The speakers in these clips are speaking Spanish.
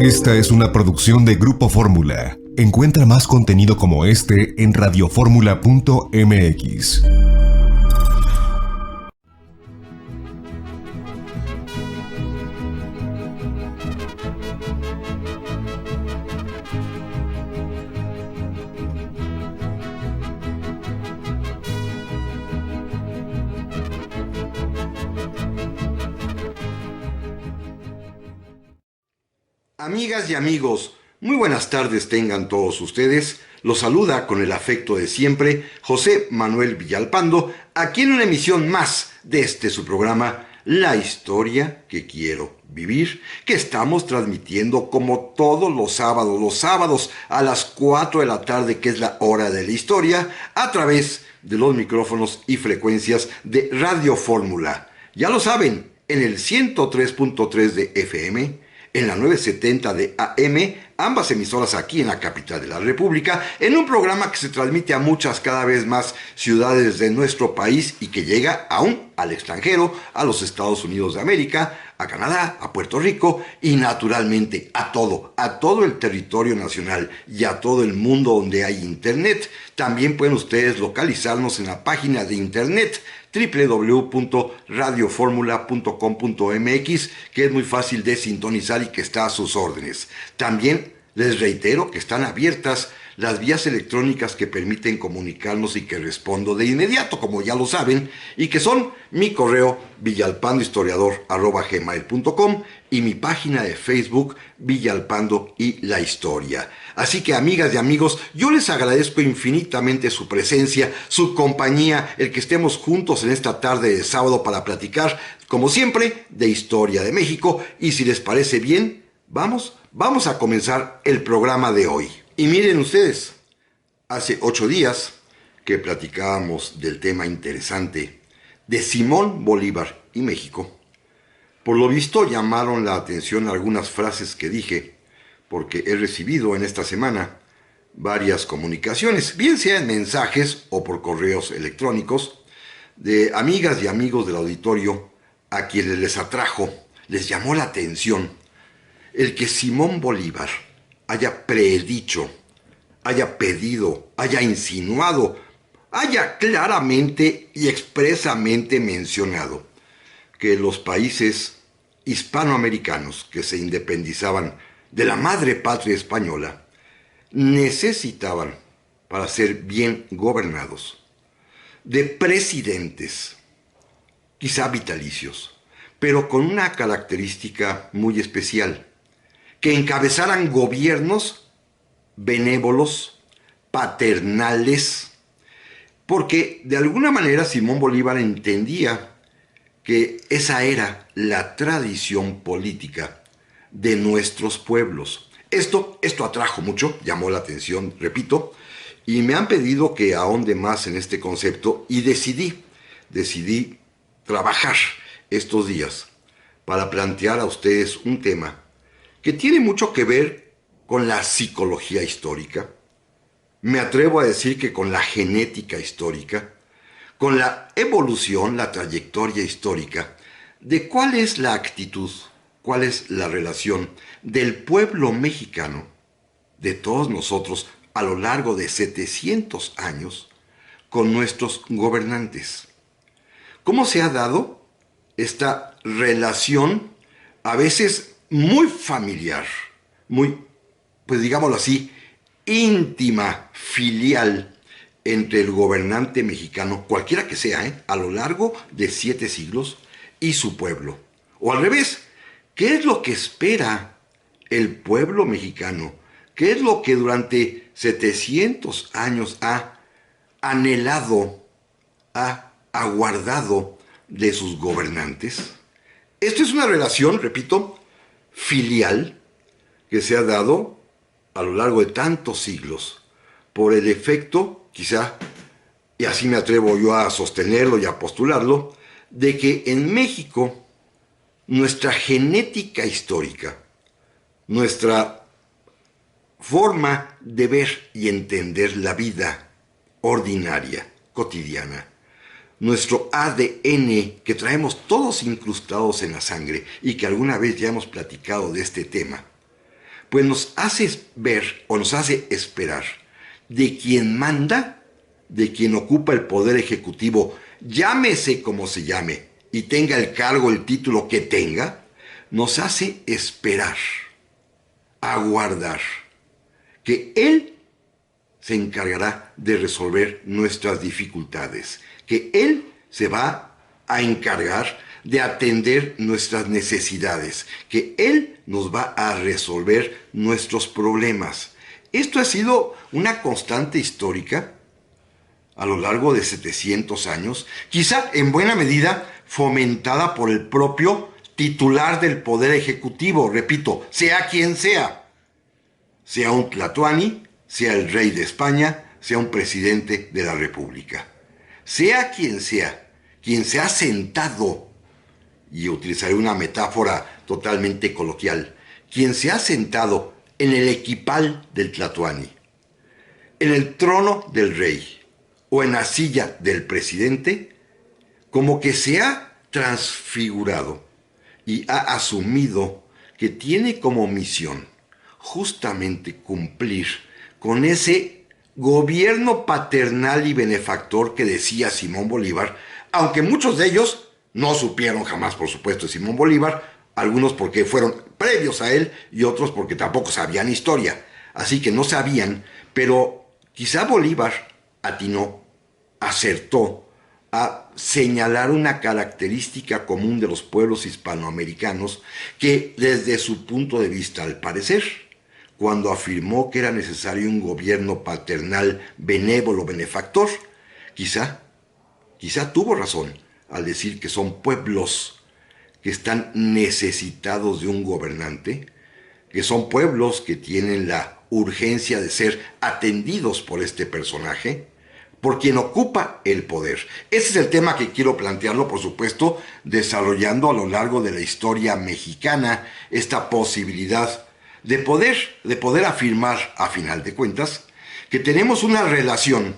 Esta es una producción de Grupo Fórmula. Encuentra más contenido como este en radioformula.mx. Amigas y amigos, muy buenas tardes tengan todos ustedes. Los saluda con el afecto de siempre José Manuel Villalpando, aquí en una emisión más de su programa La Historia que Quiero Vivir, que estamos transmitiendo como todos los sábados a las 4 de la tarde, que es la hora de la historia, a través de los micrófonos y frecuencias de Radio Fórmula. Ya lo saben, en el 103.3 de FM, en la 970 de AM, ambas emisoras aquí en la capital de la República, en un programa que se transmite a muchas, cada vez más ciudades de nuestro país y que llega aún al extranjero, a los Estados Unidos de América, a Canadá, a Puerto Rico y naturalmente a todo el territorio nacional y a todo el mundo donde hay internet. También pueden ustedes localizarnos en la página de internet www.radioformula.com.mx, que es muy fácil de sintonizar y que está a sus órdenes. También les reitero que están abiertas las vías electrónicas que permiten comunicarnos y que respondo de inmediato, como ya lo saben, y que son mi correo villalpandohistoriador@gmail.com y mi página de Facebook Villalpando y la Historia. Así que, amigas y amigos, yo les agradezco infinitamente su presencia, su compañía, el que estemos juntos en esta tarde de sábado para platicar, como siempre, de historia de México. Y si les parece bien, vamos a comenzar el programa de hoy. Y miren ustedes, hace 8 días que platicábamos del tema interesante de Simón Bolívar y México. Por lo visto llamaron la atención algunas frases que dije, porque he recibido en esta semana varias comunicaciones, bien sea en mensajes o por correos electrónicos, de amigas y amigos del auditorio a quienes les atrajo, les llamó la atención el que Simón Bolívar haya predicho, haya pedido, haya insinuado, haya claramente y expresamente mencionado que los países hispanoamericanos que se independizaban de la madre patria española necesitaban, para ser bien gobernados, de presidentes, quizá vitalicios, pero con una característica muy especial: que encabezaran gobiernos benévolos, paternales, porque de alguna manera Simón Bolívar entendía que esa era la tradición política de nuestros pueblos. Esto atrajo mucho, llamó la atención, repito, y me han pedido que ahonde más en este concepto y decidí trabajar estos días para plantear a ustedes un tema que tiene mucho que ver con la psicología histórica, me atrevo a decir que con la genética histórica, con la evolución, la trayectoria histórica, de cuál es la actitud, cuál es la relación del pueblo mexicano, de todos nosotros, a lo largo de 700 años, con nuestros gobernantes. ¿Cómo se ha dado esta relación, a veces muy familiar, muy, pues digámoslo así, íntima, filial, entre el gobernante mexicano, cualquiera que sea, a lo largo de 7 siglos, y su pueblo? O al revés, ¿qué es lo que espera el pueblo mexicano? ¿Qué es lo que durante 700 años ha anhelado, ha aguardado de sus gobernantes? Esto es una relación, repito, filial, que se ha dado a lo largo de tantos siglos por el efecto, quizá, y así me atrevo yo a sostenerlo y a postularlo, de que en México nuestra genética histórica, nuestra forma de ver y entender la vida ordinaria, cotidiana, nuestro ADN que traemos todos incrustados en la sangre y que alguna vez ya hemos platicado de este tema, pues nos hace ver o nos hace esperar de quien manda, de quien ocupa el poder ejecutivo, llámese como se llame y tenga el cargo, el título que tenga, nos hace esperar, aguardar, que él se encargará de resolver nuestras dificultades, que él se va a encargar de atender nuestras necesidades, que él nos va a resolver nuestros problemas. Esto ha sido una constante histórica a lo largo de 700 años, quizá en buena medida fomentada por el propio titular del Poder Ejecutivo, repito, sea quien sea un tlatoani, sea el rey de España, sea un presidente de la República. Sea, quien se ha sentado, y utilizaré una metáfora totalmente coloquial, quien se ha sentado en el equipal del tlatoani, en el trono del rey o en la silla del presidente, como que se ha transfigurado y ha asumido que tiene como misión justamente cumplir con ese gobierno paternal y benefactor que decía Simón Bolívar, aunque muchos de ellos no supieron jamás, por supuesto, de Simón Bolívar, algunos porque fueron previos a él y otros porque tampoco sabían historia, así que no sabían, pero quizá Bolívar atinó, acertó a señalar una característica común de los pueblos hispanoamericanos que desde su punto de vista, al parecer, cuando afirmó que era necesario un gobierno paternal, benévolo, benefactor, quizá tuvo razón al decir que son pueblos que están necesitados de un gobernante, que son pueblos que tienen la urgencia de ser atendidos por este personaje, por quien ocupa el poder. Ese es el tema que quiero plantearlo, por supuesto, desarrollando a lo largo de la historia mexicana esta posibilidad de poder afirmar, a final de cuentas, que tenemos una relación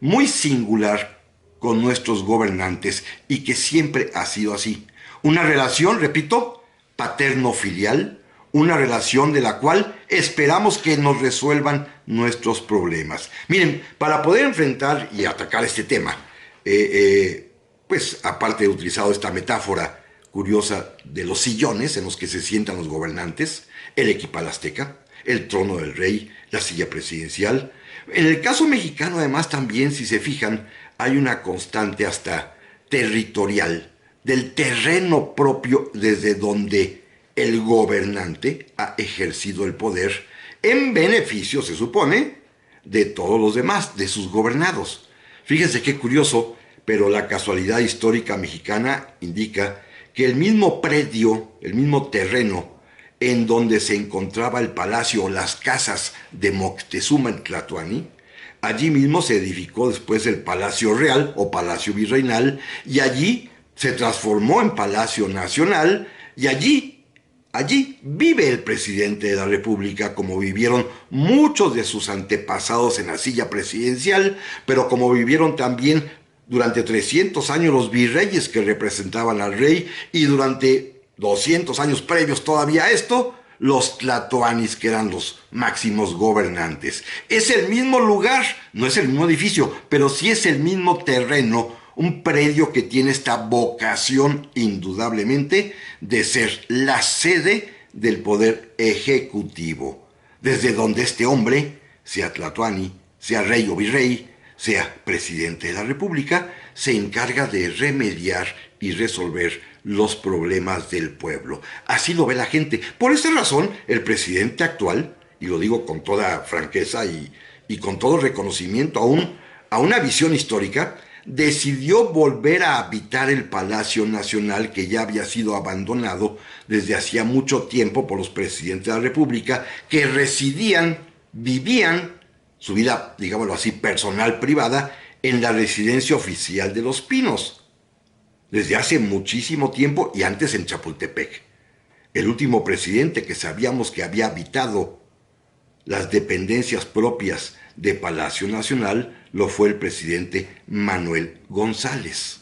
muy singular con nuestros gobernantes y que siempre ha sido así. Una relación, repito, paterno-filial, una relación de la cual esperamos que nos resuelvan nuestros problemas. Miren, para poder enfrentar y atacar este tema, pues aparte de utilizado esta metáfora curiosa de los sillones en los que se sientan los gobernantes, el equipal azteca, el trono del rey, la silla presidencial. En el caso mexicano, además, también, si se fijan, hay una constante hasta territorial del terreno propio desde donde el gobernante ha ejercido el poder en beneficio, se supone, de todos los demás, de sus gobernados. Fíjense qué curioso, pero la casualidad histórica mexicana indica que el mismo predio, el mismo terreno en donde se encontraba el palacio o las casas de Moctezuma en Tlatoani, allí mismo se edificó después el Palacio Real o Palacio Virreinal, y allí se transformó en Palacio Nacional, y allí vive el presidente de la República, como vivieron muchos de sus antepasados en la silla presidencial, pero como vivieron también durante 300 años los virreyes que representaban al rey, y durante 200 años previos todavía a esto, los tlatoanis, que eran los máximos gobernantes. Es el mismo lugar, no es el mismo edificio, pero sí es el mismo terreno, un predio que tiene esta vocación indudablemente de ser la sede del poder ejecutivo, desde donde este hombre, sea tlatoani, sea rey o virrey, sea presidente de la República, se encarga de remediar y resolver los problemas del pueblo. Así lo ve la gente. Por esa razón, el presidente actual, y lo digo con toda franqueza y con todo reconocimiento a una visión histórica, decidió volver a habitar el Palacio Nacional, que ya había sido abandonado desde hacía mucho tiempo por los presidentes de la República, que vivían su vida, digámoslo así, personal, privada, en la residencia oficial de Los Pinos, desde hace muchísimo tiempo, y antes en Chapultepec. El último presidente que sabíamos que había habitado las dependencias propias de Palacio Nacional lo fue el presidente Manuel González.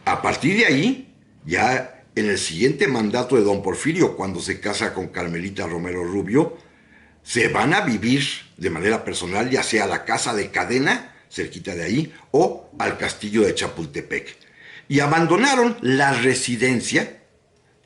A partir de ahí, ya en el siguiente mandato de don Porfirio, cuando se casa con Carmelita Romero Rubio, se van a vivir de manera personal, ya sea a la casa de Cadena, cerquita de ahí, o al castillo de Chapultepec. Y abandonaron la residencia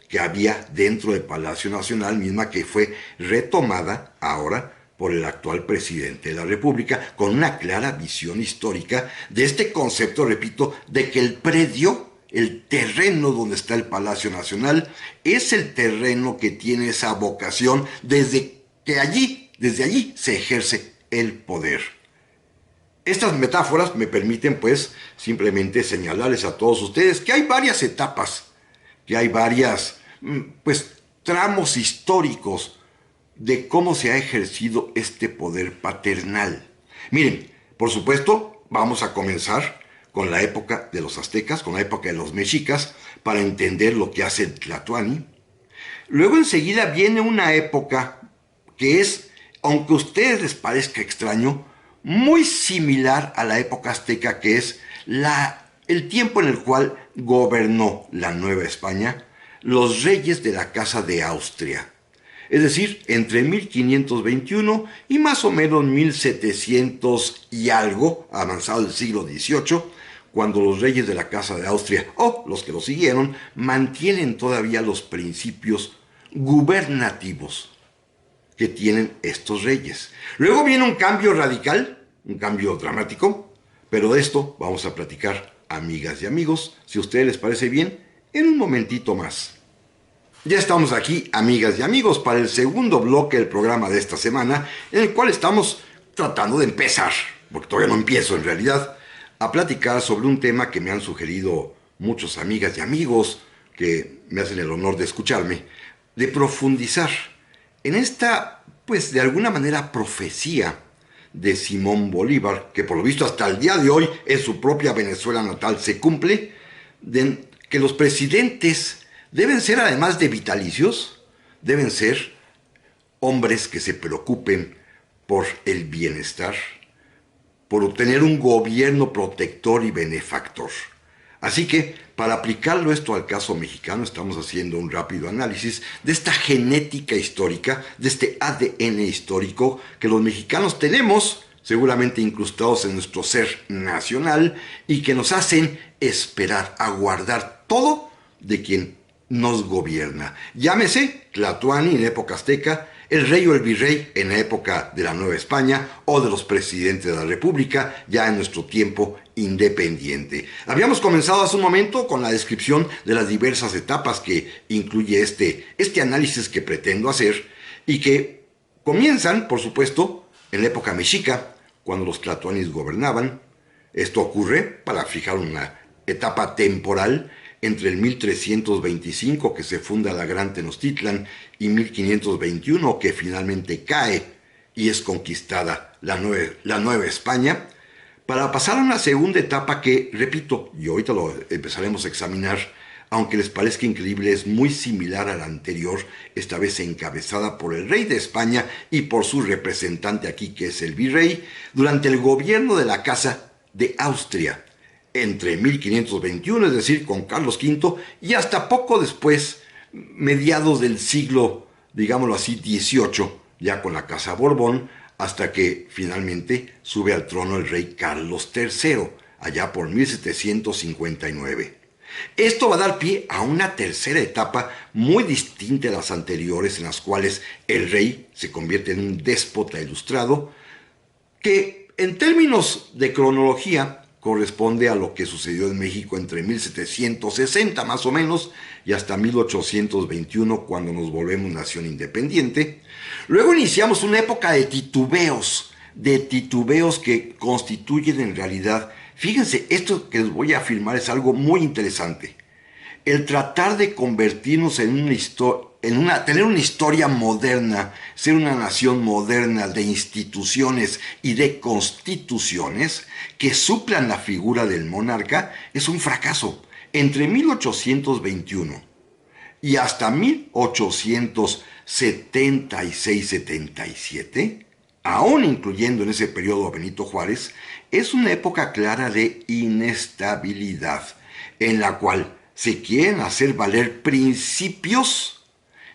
que había dentro del Palacio Nacional, misma que fue retomada ahora por el actual presidente de la República, con una clara visión histórica de este concepto, repito, de que el predio, el terreno donde está el Palacio Nacional, es el terreno que tiene esa vocación desde allí se ejerce el poder. Estas metáforas me permiten, pues, simplemente señalarles a todos ustedes que hay varias etapas, que hay varias, pues, tramos históricos de cómo se ha ejercido este poder paternal. Miren, por supuesto, vamos a comenzar con la época de los aztecas, con la época de los mexicas, para entender lo que hace el Tlatoani. Luego enseguida viene una época que es, aunque a ustedes les parezca extraño, muy similar a la época azteca, que es el tiempo en el cual gobernó la Nueva España los reyes de la Casa de Austria. Es decir, entre 1521 y más o menos 1700 y algo, avanzado el siglo XVIII, cuando los reyes de la Casa de Austria, o los que lo siguieron, mantienen todavía los principios gubernativos que tienen estos reyes. Luego viene un cambio radical, un cambio dramático, pero de esto vamos a platicar, amigas y amigos, si a ustedes les parece bien, en un momentito más. Ya estamos aquí, amigas y amigos, para el segundo bloque del programa de esta semana, en el cual estamos tratando de empezar, porque todavía no empiezo en realidad, a platicar sobre un tema que me han sugerido muchos amigas y amigos que me hacen el honor de escucharme, de profundizar en esta, pues de alguna manera, profecía de Simón Bolívar, que por lo visto hasta el día de hoy en su propia Venezuela natal se cumple, de que los presidentes deben ser, además de vitalicios, deben ser hombres que se preocupen por el bienestar, por obtener un gobierno protector y benefactor. Así que, para aplicarlo esto al caso mexicano, estamos haciendo un rápido análisis de esta genética histórica, de este ADN histórico que los mexicanos tenemos, seguramente incrustados en nuestro ser nacional, y que nos hacen esperar, aguardar todo de quien nos gobierna. Llámese Tlatoani en época azteca, el rey o el virrey en la época de la Nueva España o de los presidentes de la República ya en nuestro tiempo independiente. Habíamos comenzado hace un momento con la descripción de las diversas etapas que incluye este análisis que pretendo hacer y que comienzan, por supuesto, en la época mexica, cuando los tlatoanis gobernaban. Esto ocurre, para fijar una etapa temporal, entre el 1325, que se funda la Gran Tenochtitlan, y 1521, que finalmente cae y es conquistada la Nueva España, para pasar a una segunda etapa que, repito, y ahorita lo empezaremos a examinar, aunque les parezca increíble, es muy similar a la anterior, esta vez encabezada por el rey de España y por su representante aquí, que es el virrey, durante el gobierno de la Casa de Austria, entre 1521, es decir, con Carlos V, y hasta poco después, mediados del siglo, digámoslo así, XVIII, ya con la Casa Borbón, hasta que finalmente sube al trono el rey Carlos III, allá por 1759. Esto va a dar pie a una tercera etapa muy distinta a las anteriores, en las cuales el rey se convierte en un déspota ilustrado, que en términos de cronología corresponde a lo que sucedió en México entre 1760 más o menos y hasta 1821, cuando nos volvemos nación independiente. Luego iniciamos una época de titubeos que constituyen en realidad, fíjense, esto que les voy a afirmar es algo muy interesante, el tratar de convertirnos en tener una historia moderna, ser una nación moderna de instituciones y de constituciones que suplan la figura del monarca, es un fracaso. Entre 1821 y hasta 1876-77, aún incluyendo en ese periodo a Benito Juárez, es una época clara de inestabilidad, en la cual se quieren hacer valer principios,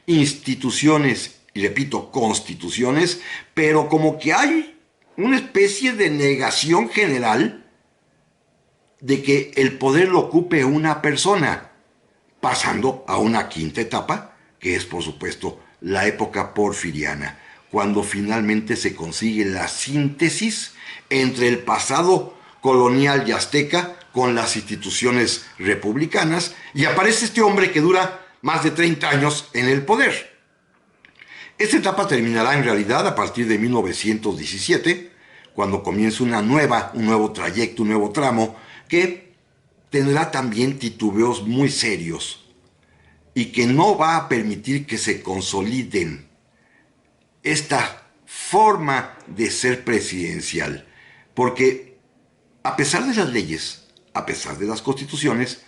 instituciones, y repito, constituciones, pero como que hay una especie de negación general de que el poder lo ocupe una persona, pasando a una quinta etapa, que es por supuesto la época porfiriana, cuando finalmente se consigue la síntesis entre el pasado colonial y azteca con las instituciones republicanas, y aparece este hombre que dura más de 30 años en el poder. Esta etapa terminará en realidad a partir de 1917, cuando comienza un nuevo trayecto, un nuevo tramo, que tendrá también titubeos muy serios y que no va a permitir que se consoliden esta forma de ser presidencial, porque a pesar de las leyes, a pesar de las constituciones,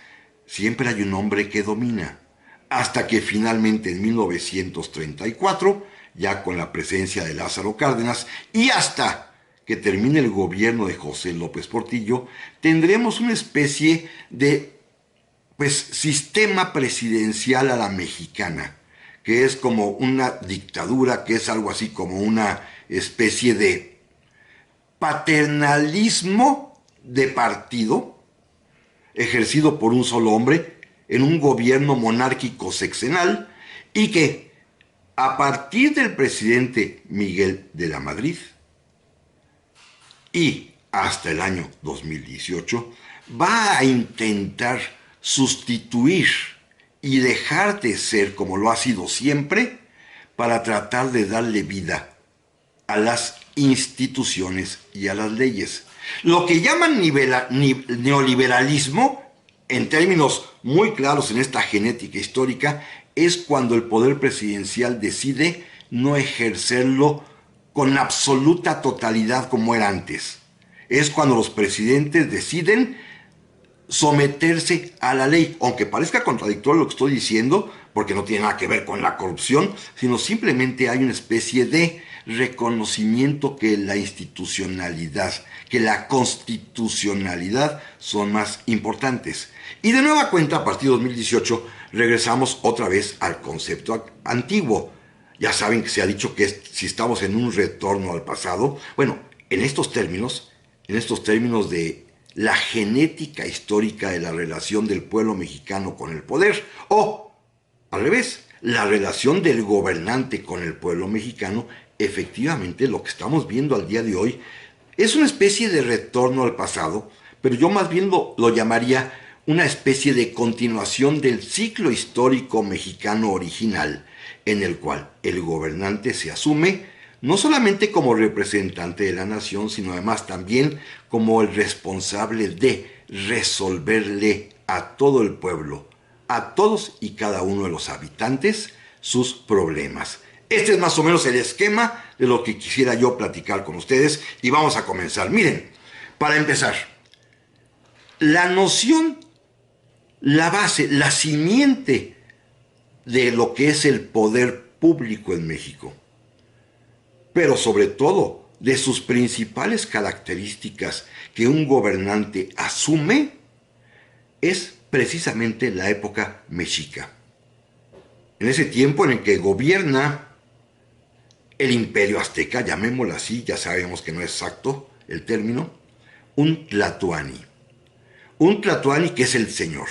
siempre hay un hombre que domina, hasta que finalmente en 1934, ya con la presencia de Lázaro Cárdenas, y hasta que termine el gobierno de José López Portillo, tendremos una especie de sistema presidencial a la mexicana, que es como una dictadura, que es algo así como una especie de paternalismo de partido, ejercido por un solo hombre, en un gobierno monárquico sexenal, y que a partir del presidente Miguel de la Madrid y hasta el año 2018 va a intentar sustituir y dejar de ser como lo ha sido siempre para tratar de darle vida a las instituciones y a las leyes. Lo que llaman neoliberalismo, en términos muy claros en esta genética histórica, es cuando el poder presidencial decide no ejercerlo con absoluta totalidad como era antes. Es cuando los presidentes deciden someterse a la ley, aunque parezca contradictorio lo que estoy diciendo, porque no tiene nada que ver con la corrupción, sino simplemente hay una especie de reconocimiento que la institucionalidad, que la constitucionalidad son más importantes. Y de nueva cuenta, a partir de 2018, regresamos otra vez al concepto antiguo. Ya saben que se ha dicho que si estamos en un retorno al pasado, bueno, en estos términos de la genética histórica de la relación del pueblo mexicano con el poder, o al revés, la relación del gobernante con el pueblo mexicano, efectivamente lo que estamos viendo al día de hoy es una especie de retorno al pasado, pero yo más bien lo llamaría una especie de continuación del ciclo histórico mexicano original, en el cual el gobernante se asume no solamente como representante de la nación, sino además también como el responsable de resolverle a todo el pueblo, a todos y cada uno de los habitantes, sus problemas. Este es más o menos el esquema de lo que quisiera yo platicar con ustedes y vamos a comenzar. Miren, para empezar, la noción, la base, la simiente de lo que es el poder público en México, pero sobre todo de sus principales características que un gobernante asume, es precisamente la época mexica. En ese tiempo en el que gobierna el imperio azteca, llamémoslo así, ya sabemos que no es exacto el término, un tlatoani. Un tlatoani que es el señor,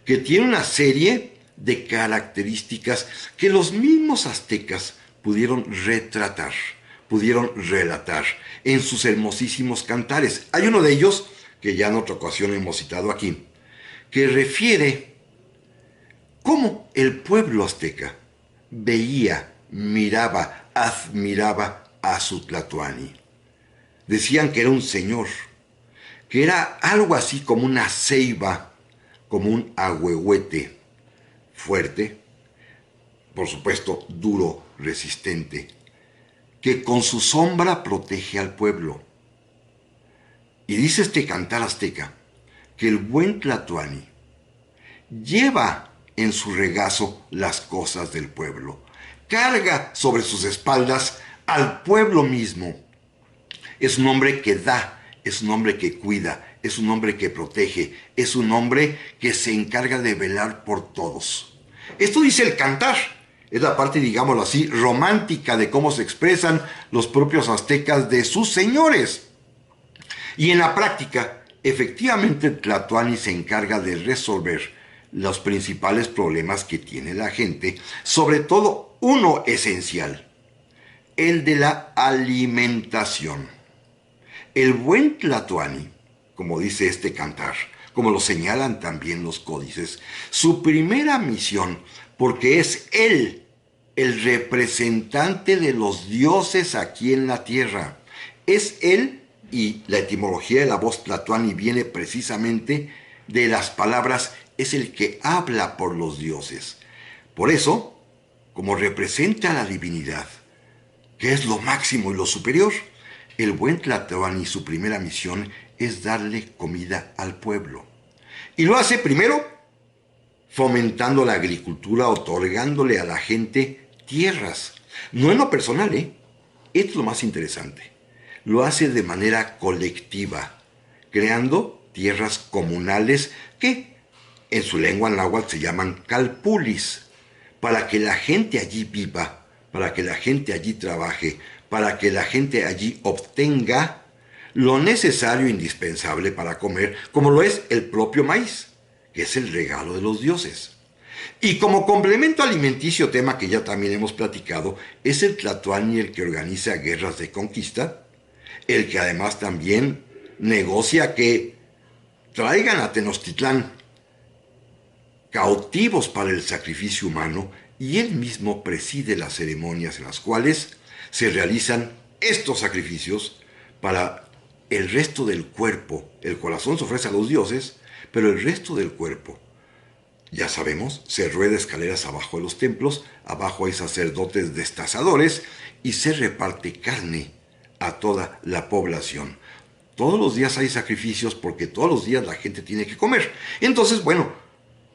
que tiene una serie de características que los mismos aztecas pudieron retratar, pudieron relatar en sus hermosísimos cantares. Hay uno de ellos, que ya en otra ocasión hemos citado aquí, que refiere cómo el pueblo azteca veía, miraba, admiraba a su tlatoani. Decían que era un señor, que era algo así como una ceiba, como un ahuehuete, fuerte, por supuesto duro, resistente, que con su sombra protege al pueblo. Y dice este cantar azteca que el buen tlatoani lleva en su regazo las cosas del pueblo, carga sobre sus espaldas al pueblo mismo. Es un hombre que da, es un hombre que cuida, es un hombre que protege, es un hombre que se encarga de velar por todos. Esto dice el cantar. Es la parte, digámoslo así, romántica de cómo se expresan los propios aztecas de sus señores. Y en la práctica, efectivamente el Tlatoani se encarga de resolver los principales problemas que tiene la gente, sobre todo uno esencial, el de la alimentación. El buen Tlatoani, como dice este cantar, como lo señalan también los códices, su primera misión, porque es él el representante de los dioses aquí en la tierra, es él, y la etimología de la voz Tlatoani viene precisamente de las palabras, es el que habla por los dioses. Por eso, como representa a la divinidad, que es lo máximo y lo superior, el buen Tlatoani, su primera misión es darle comida al pueblo. Y lo hace primero fomentando la agricultura, otorgándole a la gente tierras. No en lo personal, Esto es lo más interesante. Lo hace de manera colectiva, creando tierras comunales que en su lengua náhuatl se llaman calpulis, para que la gente allí viva, para que la gente allí trabaje, para que la gente allí obtenga lo necesario e indispensable para comer, como lo es el propio maíz, que es el regalo de los dioses. Y como complemento alimenticio, tema que ya también hemos platicado, es el Tlatoani el que organiza guerras de conquista, el que además también negocia que traigan a Tenochtitlán cautivos para el sacrificio humano, y él mismo preside las ceremonias en las cuales se realizan estos sacrificios para el resto del cuerpo. El corazón se ofrece a los dioses, pero el resto del cuerpo, ya sabemos, se rueda escaleras abajo de los templos, abajo hay sacerdotes destazadores y se reparte carne a toda la población. Todos los días hay sacrificios porque todos los días la gente tiene que comer. Entonces, bueno,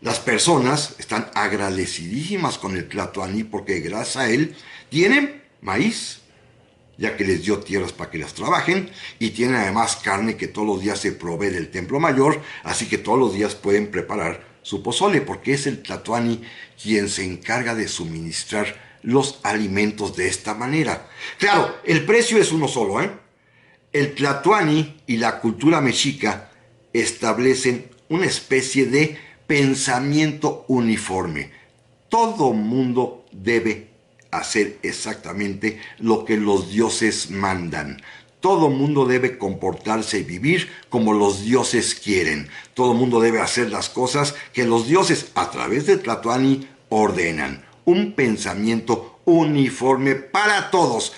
las personas están agradecidísimas con el Tlatoani porque gracias a él tienen maíz, ya que les dio tierras para que las trabajen, y tienen además carne que todos los días se provee del templo mayor, así que todos los días pueden preparar su pozole, porque es el Tlatoani quien se encarga de suministrar los alimentos de esta manera. Claro, el precio es uno solo, El Tlatoani y la cultura mexica establecen una especie de pensamiento uniforme. Todo mundo debe hacer exactamente lo que los dioses mandan. Todo mundo debe comportarse y vivir como los dioses quieren. Todo mundo debe hacer las cosas que los dioses, a través de Tlatoani, ordenan. Un pensamiento uniforme para todos.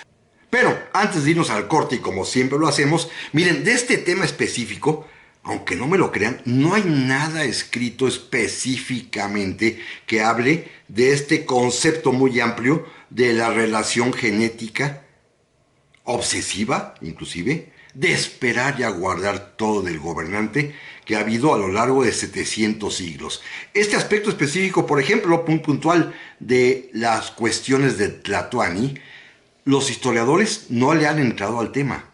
Pero antes de irnos al corte, y como siempre lo hacemos, miren, de este tema específico, aunque no me lo crean, no hay nada escrito específicamente que hable de este concepto muy amplio de la relación genética obsesiva, inclusive, de esperar y aguardar todo del gobernante que ha habido a lo largo de 700 siglos. Este aspecto específico, por ejemplo, puntual de las cuestiones de Tlatoani, los historiadores no le han entrado al tema.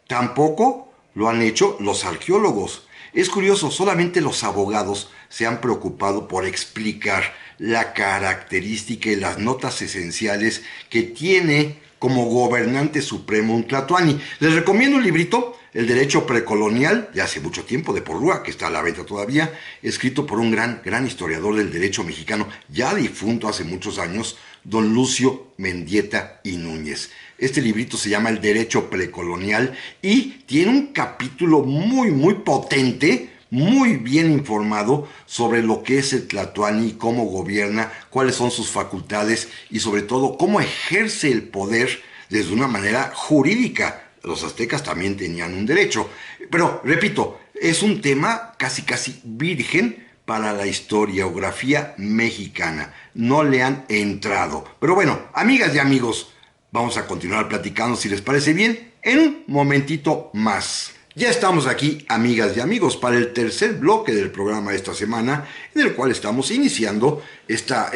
Tampoco lo han hecho los arqueólogos. Es curioso, solamente los abogados se han preocupado por explicar la característica y las notas esenciales que tiene como gobernante supremo un Tlatoani. Les recomiendo un librito, El Derecho Precolonial, de hace mucho tiempo, de Porrúa, que está a la venta todavía, escrito por un gran historiador del derecho mexicano, ya difunto hace muchos años, don Lucio Mendieta y Núñez. Este librito se llama El Derecho Precolonial y tiene un capítulo muy potente, muy bien informado sobre lo que es el Tlatoani, cómo gobierna, cuáles son sus facultades y sobre todo cómo ejerce el poder desde una manera jurídica. Los aztecas también tenían un derecho. Pero, repito, es un tema casi virgen para la historiografía mexicana. No le han entrado. Pero bueno, amigas y amigos, vamos a continuar platicando, si les parece bien, en un momentito más. Ya estamos aquí, amigas y amigos, para el tercer bloque del programa de esta semana, en el cual estamos iniciando esta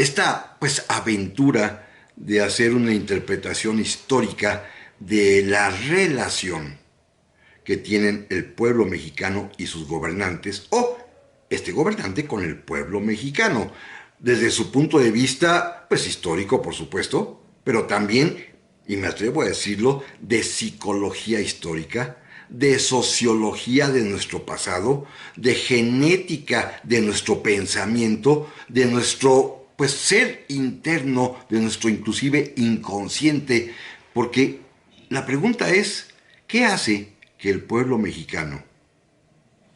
aventura de hacer una interpretación histórica de la relación que tienen el pueblo mexicano y sus gobernantes, o este gobernante con el pueblo mexicano, desde su punto de vista, pues histórico, por supuesto, pero también, y me atrevo a decirlo, de psicología histórica, de sociología de nuestro pasado, de genética de nuestro pensamiento, de nuestro pues ser interno, de nuestro inclusive inconsciente, porque la pregunta es, ¿qué hace que el pueblo mexicano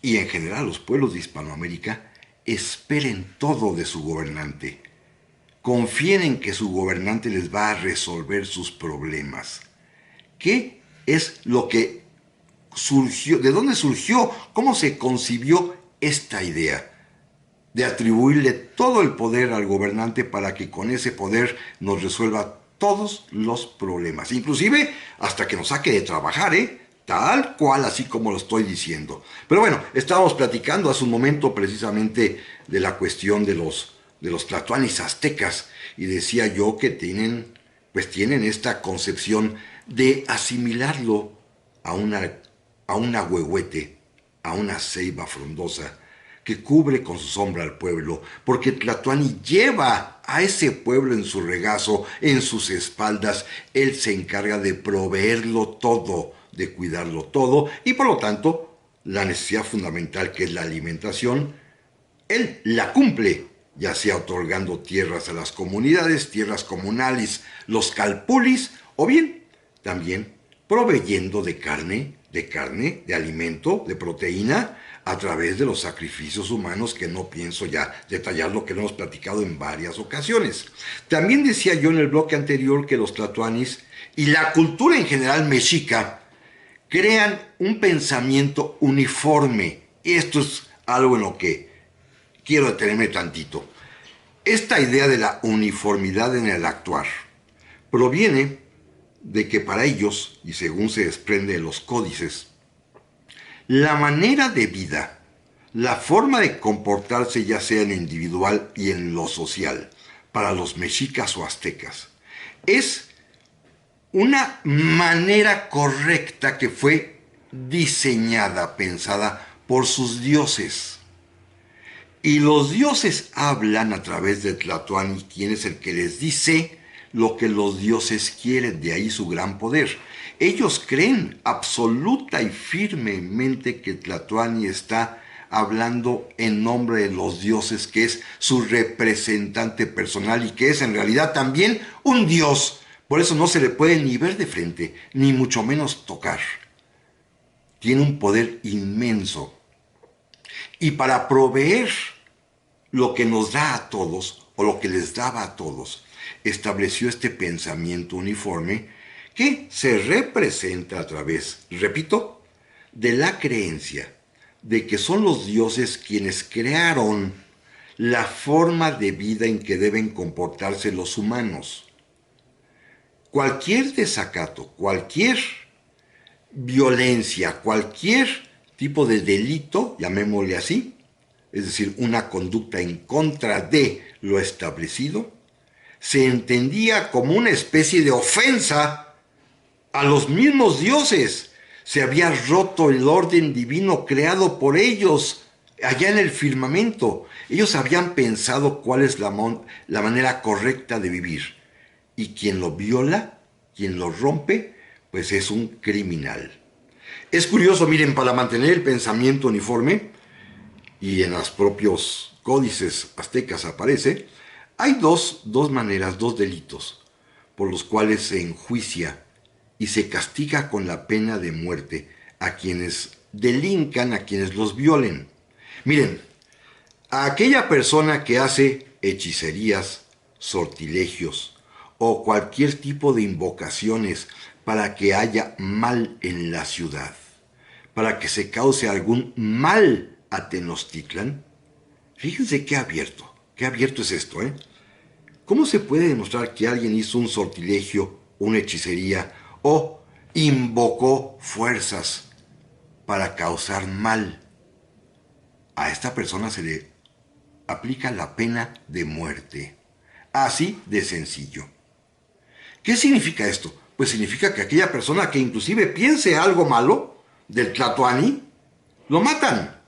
y en general los pueblos de Hispanoamérica esperen todo de su gobernante? Confíen en que su gobernante les va a resolver sus problemas. ¿Qué es lo que surgió? ¿De dónde surgió? ¿Cómo se concibió esta idea de atribuirle todo el poder al gobernante para que con ese poder nos resuelva todos los problemas? Inclusive hasta que nos saque de trabajar, ¿eh? Tal cual, así como lo estoy diciendo. Pero bueno, estábamos platicando hace un momento precisamente de la cuestión de los tlatoanis aztecas, y decía yo que tienen esta concepción de asimilarlo a a un ahuehuete, a una ceiba frondosa que cubre con su sombra al pueblo, porque Tlatoani lleva a ese pueblo en su regazo, en sus espaldas. Él se encarga de proveerlo todo, de cuidarlo todo, y por lo tanto, la necesidad fundamental, que es la alimentación, él la cumple, ya sea otorgando tierras a las comunidades, tierras comunales, los calpulis, o bien también proveyendo de alimento, de proteína, a través de los sacrificios humanos, que no pienso ya detallar, lo que lo hemos platicado en varias ocasiones. También decía yo en el bloque anterior que los tlatoanis y la cultura en general mexica crean un pensamiento uniforme. Y esto es algo en lo que quiero detenerme tantito. Esta idea de la uniformidad en el actuar proviene de que para ellos, y según se desprende de los códices, la manera de vida, la forma de comportarse, ya sea en lo individual y en lo social, para los mexicas o aztecas, es una manera correcta que fue diseñada, pensada por sus dioses. Y los dioses hablan a través de Tlatoani, quien es el que les dice lo que los dioses quieren, de ahí su gran poder. Ellos creen absoluta y firmemente que Tlatoani está hablando en nombre de los dioses, que es su representante personal y que es en realidad también un dios. Por eso no se le puede ni ver de frente, ni mucho menos tocar. Tiene un poder inmenso. Y para proveer lo que nos da a todos, o lo que les daba a todos, estableció este pensamiento uniforme que se representa a través, repito, de la creencia de que son los dioses quienes crearon la forma de vida en que deben comportarse los humanos. Cualquier desacato, cualquier violencia, cualquier tipo de delito, llamémosle así, es decir, una conducta en contra de lo establecido, se entendía como una especie de ofensa a los mismos dioses. Se había roto el orden divino creado por ellos allá en el firmamento. Ellos habían pensado cuál es la manera correcta de vivir. Y quien lo viola, quien lo rompe, pues es un criminal. Es curioso, miren, para mantener el pensamiento uniforme, y en los propios códices aztecas aparece, hay dos maneras, dos delitos, por los cuales se enjuicia y se castiga con la pena de muerte a quienes delincan, a quienes los violen. Miren, a aquella persona que hace hechicerías, sortilegios o cualquier tipo de invocaciones para que haya mal en la ciudad, para que se cause algún mal a Tenochtitlan. Fíjense qué abierto es esto, ¿eh? ¿Cómo se puede demostrar que alguien hizo un sortilegio, una hechicería o invocó fuerzas para causar mal? A esta persona se le aplica la pena de muerte. Así de sencillo. ¿Qué significa esto? Pues significa que aquella persona que inclusive piense algo malo, del Tlatoani, lo matan.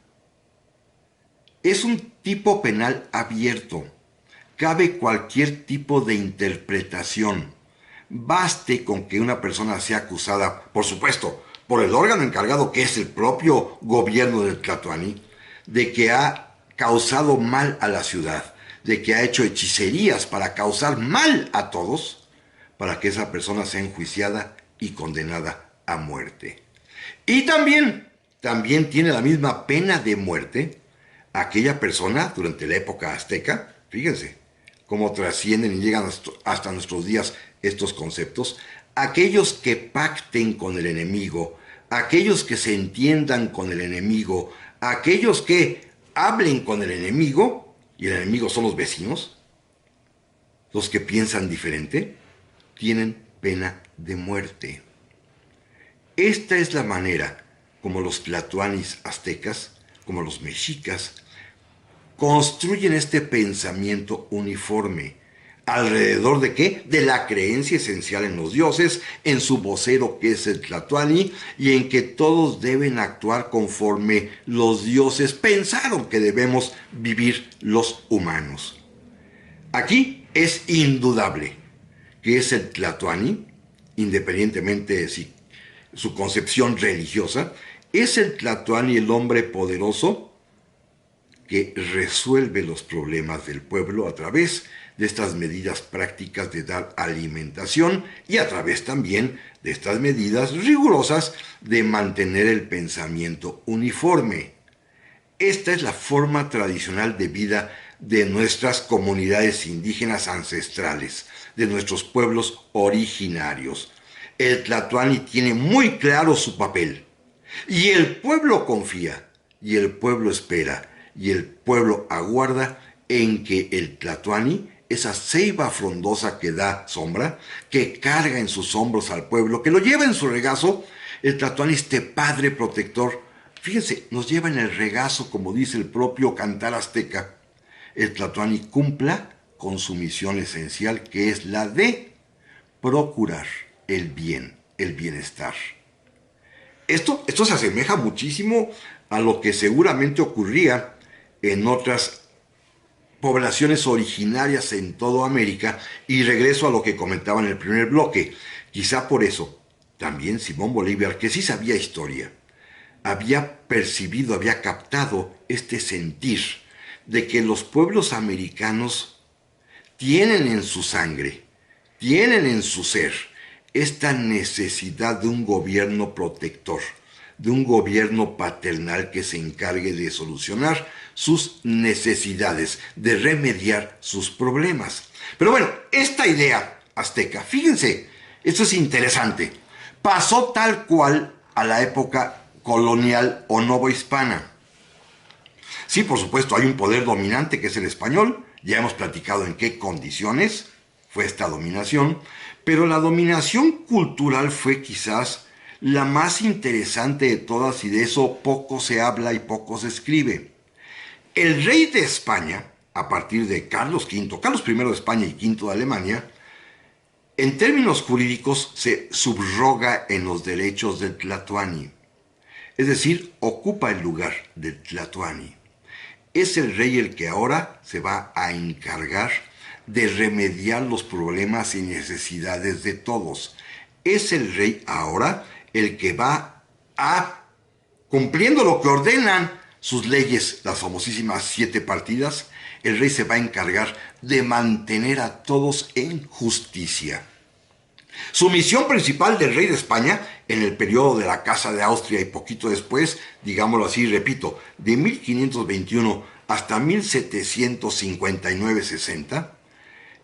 Es un tipo penal abierto. Cabe cualquier tipo de interpretación. Baste con que una persona sea acusada, por supuesto, por el órgano encargado, que es el propio gobierno del Tlatoani, de que ha causado mal a la ciudad, de que ha hecho hechicerías para causar mal a todos, para que esa persona sea enjuiciada y condenada a muerte. Y también tiene la misma pena de muerte aquella persona durante la época azteca, fíjense cómo trascienden y llegan hasta nuestros días estos conceptos, aquellos que pacten con el enemigo, aquellos que se entiendan con el enemigo, aquellos que hablen con el enemigo, y el enemigo son los vecinos, los que piensan diferente, tienen pena de muerte. Esta es la manera como los tlatoanis aztecas, como los mexicas, construyen este pensamiento uniforme. ¿Alrededor de qué? De la creencia esencial en los dioses, en su vocero que es el Tlatoani, y en que todos deben actuar conforme los dioses pensaron que debemos vivir los humanos. Aquí es indudable que es el Tlatoani, independientemente de su concepción religiosa, es el Tlatoani el hombre poderoso que resuelve los problemas del pueblo a través de estas medidas prácticas de dar alimentación y a través también de estas medidas rigurosas de mantener el pensamiento uniforme. Esta es la forma tradicional de vida de nuestras comunidades indígenas ancestrales, de nuestros pueblos originarios. El Tlatoani tiene muy claro su papel, y el pueblo confía, y el pueblo espera, y el pueblo aguarda en que el Tlatoani, esa ceiba frondosa que da sombra, que carga en sus hombros al pueblo, que lo lleva en su regazo, el Tlatoani, este padre protector, fíjense, nos lleva en el regazo, como dice el propio cantar azteca, el Tlatoani cumpla con su misión esencial, que es la de procurar el bien, el bienestar. Esto se asemeja muchísimo a lo que seguramente ocurría en otras poblaciones originarias en toda América, y regreso a lo que comentaba en el primer bloque. Quizá por eso también Simón Bolívar, que sí sabía historia, había percibido, había captado este sentir de que los pueblos americanos tienen en su sangre, tienen en su ser esta necesidad de un gobierno protector, de un gobierno paternal que se encargue de solucionar sus necesidades, de remediar sus problemas. Pero bueno, esta idea azteca, fíjense, esto es interesante, pasó tal cual a la época colonial o novohispana. Sí, por supuesto, hay un poder dominante que es el español, ya hemos platicado en qué condiciones fue esta dominación, pero la dominación cultural fue quizás la más interesante de todas, y de eso poco se habla y poco se escribe. El rey de España, a partir de Carlos V, Carlos I de España y V de Alemania, en términos jurídicos se subroga en los derechos del Tlatoani, es decir, ocupa el lugar del Tlatoani. Es el rey el que ahora se va a encargar de remediar los problemas y necesidades de todos. Es el rey ahora el que va a, cumpliendo lo que ordenan sus leyes, las famosísimas 7 partidas, el rey se va a encargar de mantener a todos en justicia. Su misión principal del rey de España, en el periodo de la Casa de Austria y poquito después, digámoslo así, repito, de 1521 hasta 1759-60,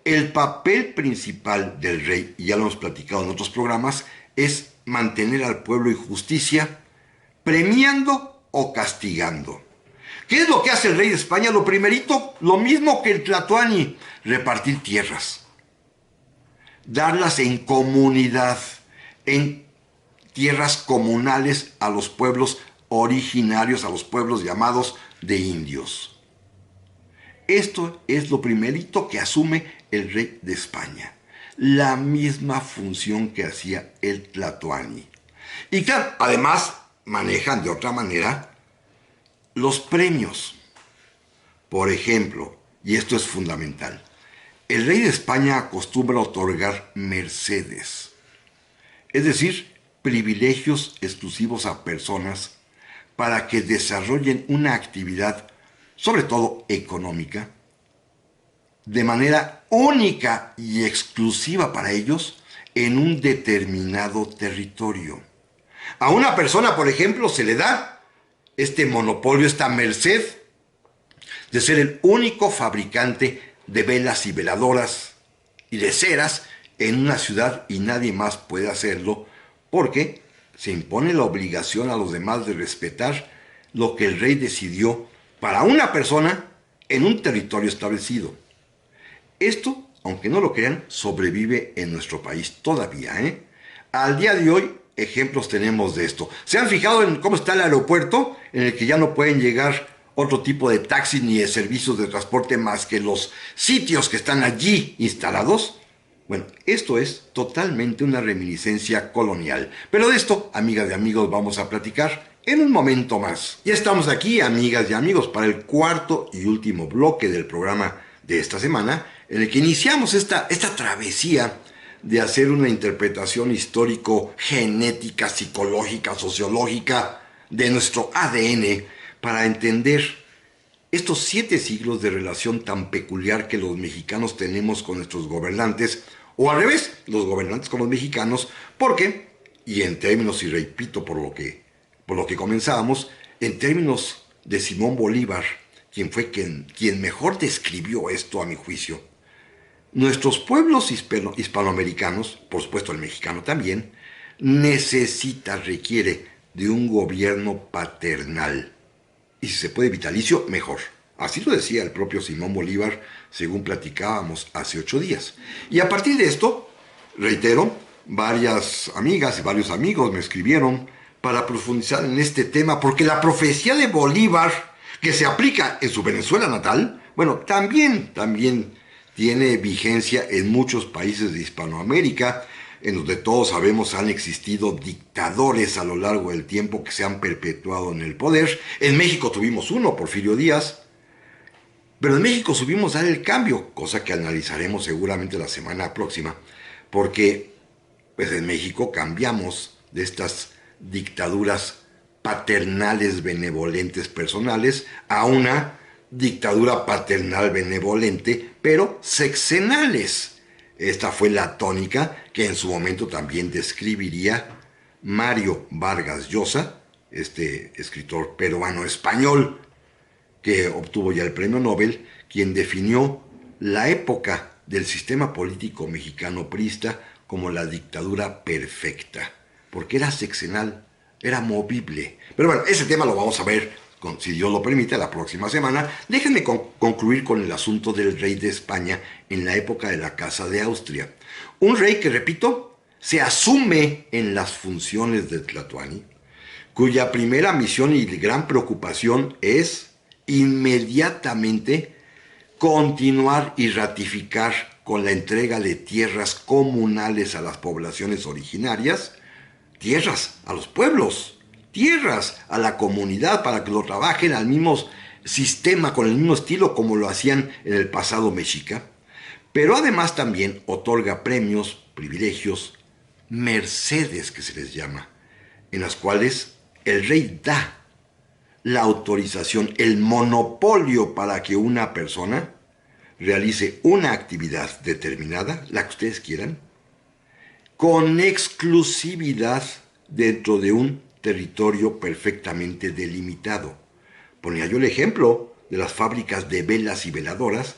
el papel principal del rey, y ya lo hemos platicado en otros programas, es mantener al pueblo en justicia, premiando o castigando. ¿Qué es lo que hace el rey de España? Lo primerito, lo mismo que el Tlatoani, repartir tierras, darlas en comunidad, en tierras comunales a los pueblos originarios, a los pueblos llamados de indios. Esto es lo primerito que asume el rey de España, la misma función que hacía el Tlatoani. Y claro, además manejan de otra manera los premios. Por ejemplo, y esto es fundamental, el rey de España acostumbra otorgar mercedes, es decir, privilegios exclusivos a personas para que desarrollen una actividad, sobre todo económica, de manera única y exclusiva para ellos en un determinado territorio. A una persona, por ejemplo, se le da este monopolio, esta merced de ser el único fabricante de velas y veladoras y de ceras en una ciudad y nadie más puede hacerlo porque se impone la obligación a los demás de respetar lo que el rey decidió para una persona en un territorio establecido. Esto, aunque no lo crean, sobrevive en nuestro país todavía, Al día de hoy, ejemplos tenemos de esto. ¿Se han fijado en cómo está el aeropuerto? En el que ya no pueden llegar otro tipo de taxis ni de servicios de transporte más que los sitios que están allí instalados. Bueno, esto es totalmente una reminiscencia colonial. Pero de esto, amigas y amigos, vamos a platicar en un momento más. Ya estamos aquí, amigas y amigos, para el cuarto y último bloque del programa de esta semana, en el que iniciamos esta travesía de hacer una interpretación histórico-genética, psicológica, sociológica de nuestro ADN para entender estos 7 siglos de relación tan peculiar que los mexicanos tenemos con nuestros gobernantes, o al revés, los gobernantes con los mexicanos, porque, y en términos, y repito por lo que comenzábamos, en términos de Simón Bolívar, quien fue quien mejor describió esto a mi juicio, nuestros pueblos hispanoamericanos, por supuesto el mexicano también, requiere de un gobierno paternal. Y si se puede vitalicio, mejor. Así lo decía el propio Simón Bolívar, según platicábamos hace 8 días. Y a partir de esto, reitero, varias amigas y varios amigos me escribieron para profundizar en este tema, porque la profecía de Bolívar, que se aplica en su Venezuela natal, bueno, también tiene vigencia en muchos países de Hispanoamérica, en donde todos sabemos han existido dictadores a lo largo del tiempo que se han perpetuado en el poder. En México tuvimos uno, Porfirio Díaz, pero en México supimos dar el cambio, cosa que analizaremos seguramente la semana próxima, porque pues en México cambiamos de estas dictaduras paternales benevolentes personales a una dictadura paternal benevolente, pero sexenales. Esta fue la tónica que en su momento también describiría Mario Vargas Llosa, este escritor peruano-español que obtuvo ya el premio Nobel, quien definió la época del sistema político mexicano priista como la dictadura perfecta, porque era sexenal, era movible. Pero bueno, ese tema lo vamos a ver, si Dios lo permite, la próxima semana. Déjenme concluir con el asunto del rey de España en la época de la Casa de Austria. Un rey que, repito, se asume en las funciones de Tlatoani, cuya primera misión y gran preocupación es inmediatamente continuar y ratificar con la entrega de tierras comunales a las poblaciones originarias, tierras a los pueblos, tierras a la comunidad para que lo trabajen al mismo sistema, con el mismo estilo como lo hacían en el pasado mexica, pero además también otorga premios, privilegios, mercedes que se les llama, en las cuales el rey da la autorización, el monopolio para que una persona realice una actividad determinada, la que ustedes quieran, con exclusividad dentro de un territorio perfectamente delimitado. Ponía yo el ejemplo de las fábricas de velas y veladoras,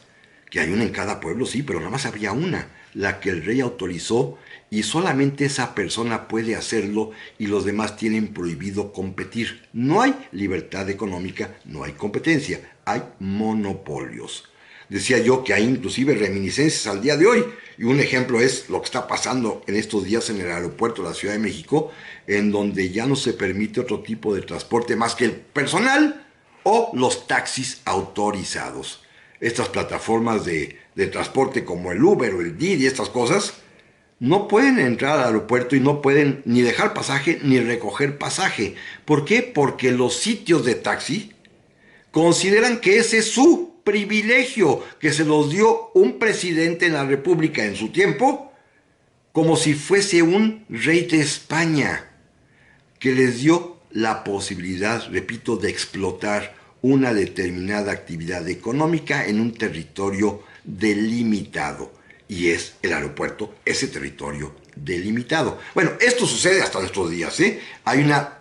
que hay una en cada pueblo, sí, pero nada más había una, la que el rey autorizó, y solamente esa persona puede hacerlo y los demás tienen prohibido competir. No hay libertad económica, no hay competencia, hay monopolios. Decía yo que hay inclusive reminiscencias al día de hoy, y un ejemplo es lo que está pasando en estos días en el aeropuerto de la Ciudad de México, en donde ya no se permite otro tipo de transporte más que el personal o los taxis autorizados. Estas plataformas de transporte como el Uber o el Didi, estas cosas, no pueden entrar al aeropuerto y no pueden ni dejar pasaje ni recoger pasaje. ¿Por qué? Porque los sitios de taxi consideran que ese es su privilegio, que se los dio un presidente de la República en su tiempo, como si fuese un rey de España, que les dio la posibilidad, repito, de explotar una determinada actividad económica en un territorio delimitado. Y es el aeropuerto, ese territorio delimitado. Bueno, esto sucede hasta nuestros días, ¿eh? Hay una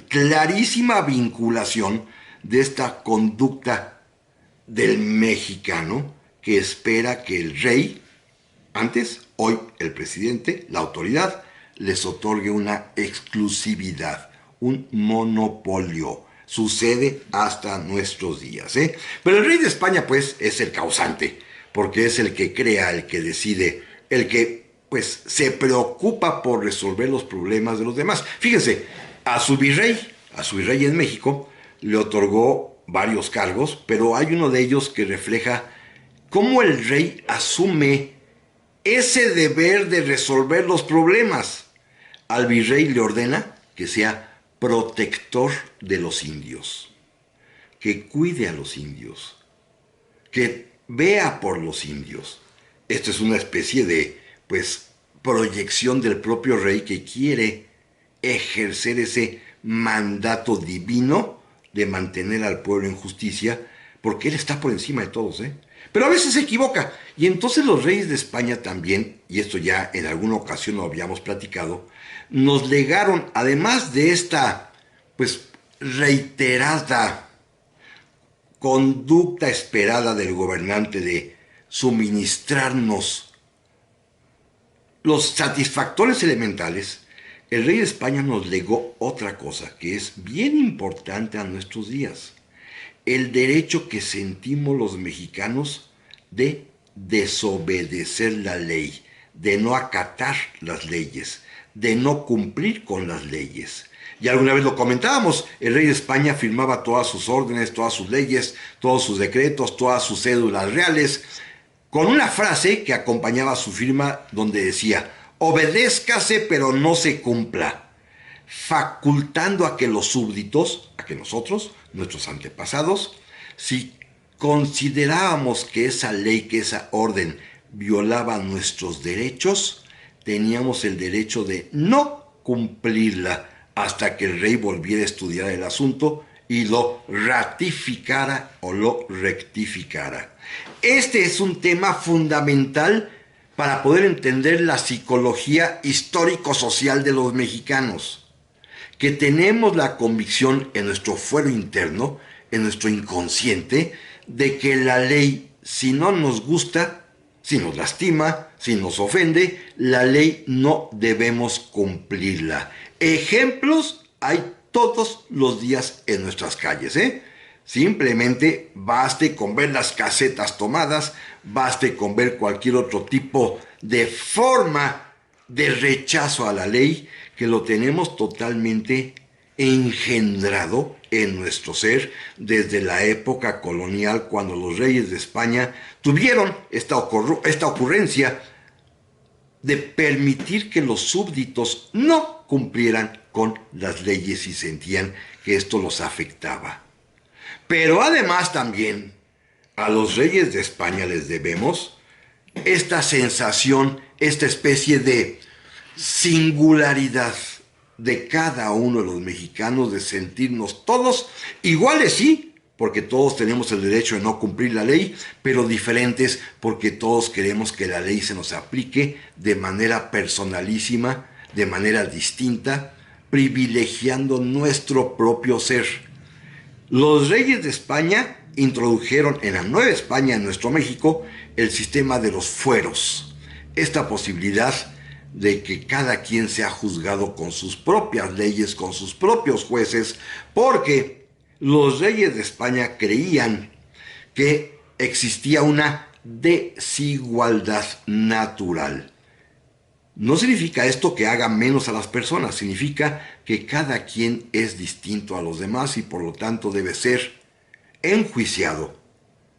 clarísima vinculación de esta conducta del mexicano que espera que el rey, antes, hoy el presidente, la autoridad, les otorgue una exclusividad, un monopolio. Sucede hasta nuestros días, ¿eh? Pero el rey de España, pues, es el causante, porque es el que crea, el que decide, el que, pues, se preocupa por resolver los problemas de los demás. Fíjense, a su virrey en México, le otorgó varios cargos, pero hay uno de ellos que refleja cómo el rey asume ese deber de resolver los problemas. Al virrey le ordena que sea protector de los indios, que cuide a los indios, que vea por los indios. Esto es una especie de, pues, proyección del propio rey que quiere ejercer ese mandato divino de mantener al pueblo en justicia, porque él está por encima de todos, ¿eh? Pero a veces se equivoca. Y entonces los reyes de España también, y esto ya en alguna ocasión lo habíamos platicado, nos legaron, además de esta, pues, reiterada conducta esperada del gobernante de suministrarnos los satisfactores elementales, el rey de España nos legó otra cosa que es bien importante a nuestros días: el derecho que sentimos los mexicanos de desobedecer la ley, de no acatar las leyes, de no cumplir con las leyes. Y alguna vez lo comentábamos, el rey de España firmaba todas sus órdenes, todas sus leyes, todos sus decretos, todas sus cédulas reales, con una frase que acompañaba su firma donde decía: obedézcase pero no se cumpla, facultando a que los súbditos, a que nosotros, nuestros antepasados, si considerábamos que esa ley, que esa orden violaba nuestros derechos, teníamos el derecho de no cumplirla hasta que el rey volviera a estudiar el asunto y lo ratificara o lo rectificara. Este es un tema fundamental para poder entender la psicología histórico-social de los mexicanos, que tenemos la convicción en nuestro fuero interno, en nuestro inconsciente, de que la ley, si no nos gusta, si nos lastima, si nos ofende, la ley no debemos cumplirla. Ejemplos hay todos los días en nuestras calles, ¿eh? Simplemente baste con ver las casetas tomadas, baste con ver cualquier otro tipo de forma de rechazo a la ley, que lo tenemos totalmente engendrado en nuestro ser desde la época colonial, cuando los reyes de España tuvieron esta ocurrencia de permitir que los súbditos no cumplieran con las leyes y sentían que esto los afectaba. Pero además también a los reyes de España les debemos esta sensación, esta especie de singularidad de cada uno de los mexicanos, de sentirnos todos iguales, sí, porque todos tenemos el derecho de no cumplir la ley, pero diferentes porque todos queremos que la ley se nos aplique de manera personalísima, de manera distinta, privilegiando nuestro propio ser. Los reyes de España introdujeron en la Nueva España, en nuestro México, el sistema de los fueros. Esta posibilidad de que cada quien sea juzgado con sus propias leyes, con sus propios jueces, porque los reyes de España creían que existía una desigualdad natural. No significa esto que haga menos a las personas, significa que cada quien es distinto a los demás y por lo tanto debe ser enjuiciado,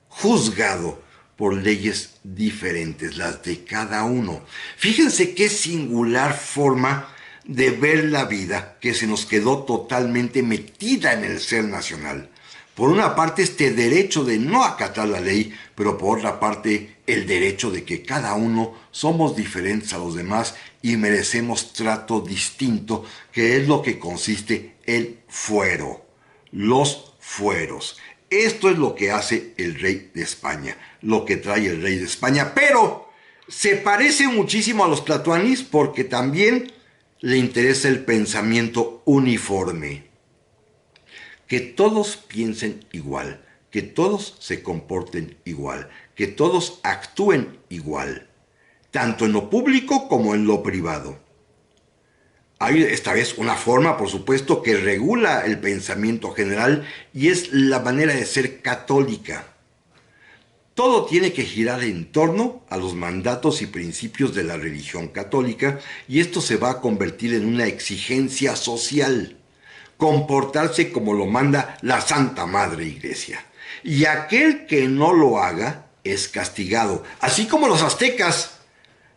juzgado por leyes diferentes, las de cada uno. Fíjense qué singular forma de ver la vida que se nos quedó totalmente metida en el ser nacional. Por una parte, este derecho de no acatar la ley, pero por otra parte, el derecho de que cada uno somos diferentes a los demás y merecemos trato distinto, que es lo que consiste el fuero, los fueros. Esto es lo que hace el rey de España, lo que trae el rey de España, pero se parece muchísimo a los tlatoanis porque también le interesa el pensamiento uniforme. Que todos piensen igual, que todos se comporten igual, que todos actúen igual, tanto en lo público como en lo privado. Hay esta vez una forma, por supuesto, que regula el pensamiento general y es la manera de ser católica. Todo tiene que girar en torno a los mandatos y principios de la religión católica y esto se va a convertir en una exigencia social. Comportarse como lo manda la Santa Madre Iglesia. Y aquel que no lo haga es castigado, así como los aztecas.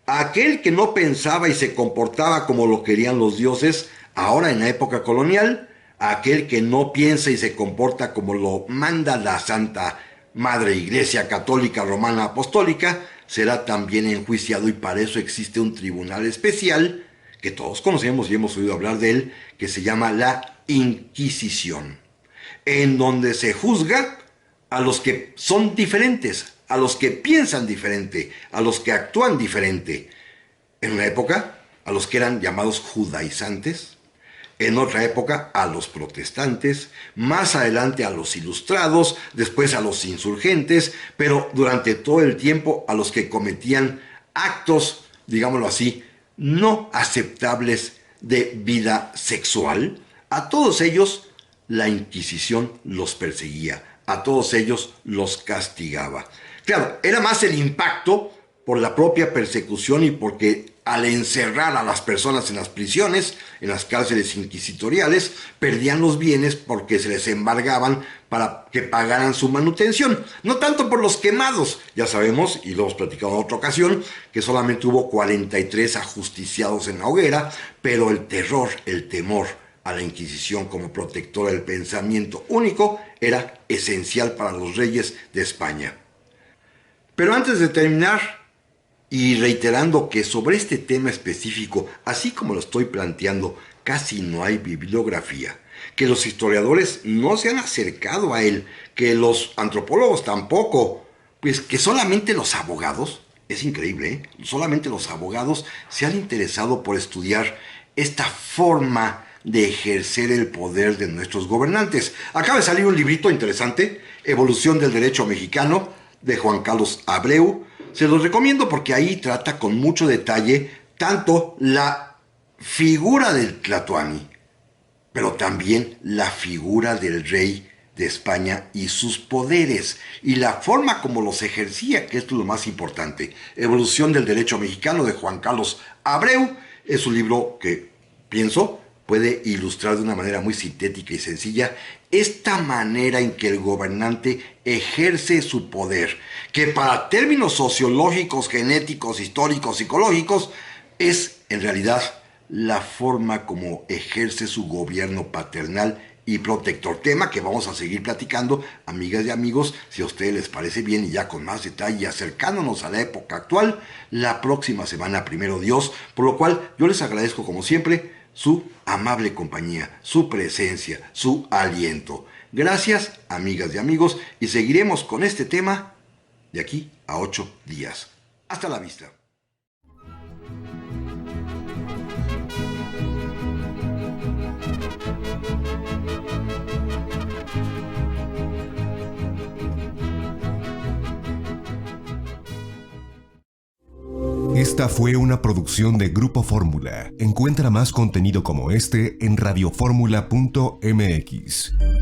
Aquel que no pensaba y se comportaba como lo querían los dioses, ahora en la época colonial, aquel que no piensa y se comporta como lo manda la Santa Madre Iglesia Católica Romana Apostólica, será también enjuiciado y para eso existe un tribunal especial que todos conocemos y hemos oído hablar de él, que se llama la Inquisición, en donde se juzga a los que son diferentes, a los que piensan diferente, a los que actúan diferente. En una época, a los que eran llamados judaizantes, en otra época a los protestantes, más adelante a los ilustrados, después a los insurgentes, pero durante todo el tiempo a los que cometían actos, digámoslo así, no aceptables de vida sexual. A todos ellos la Inquisición los perseguía, a todos ellos los castigaba. Claro, era más el impacto por la propia persecución y porque al encerrar a las personas en las prisiones, en las cárceles inquisitoriales, perdían los bienes porque se les embargaban para que pagaran su manutención. No tanto por los quemados, ya sabemos, y lo hemos platicado en otra ocasión, que solamente hubo 43 ajusticiados en la hoguera, pero el terror, el temor a la Inquisición como protectora del pensamiento único era esencial para los reyes de España. Pero antes de terminar, y reiterando que sobre este tema específico, así como lo estoy planteando, casi no hay bibliografía, que los historiadores no se han acercado a él, que los antropólogos tampoco, pues que solamente los abogados, es increíble, solamente los abogados se han interesado por estudiar esta forma de ejercer el poder de nuestros gobernantes. Acaba de salir un librito interesante, Evolución del Derecho Mexicano, de Juan Carlos Abreu. Se los recomiendo porque ahí trata con mucho detalle tanto la figura del tlatoani, pero también la figura del rey de España y sus poderes y la forma como los ejercía, que esto es lo más importante. Evolución del Derecho Mexicano de Juan Carlos Abreu es un libro que pienso puede ilustrar de una manera muy sintética y sencilla esta manera en que el gobernante ejerce su poder, que para términos sociológicos, genéticos, históricos, psicológicos, es en realidad la forma como ejerce su gobierno paternal y protector. Tema que vamos a seguir platicando, amigas y amigos, si a ustedes les parece bien y ya con más detalle, acercándonos a la época actual, la próxima semana, primero Dios, por lo cual yo les agradezco como siempre su amable compañía, su presencia, su aliento. Gracias, amigas y amigos, y seguiremos con este tema de aquí a 8 días. Hasta la vista. Esta fue una producción de Grupo Fórmula. Encuentra más contenido como este en radioformula.mx.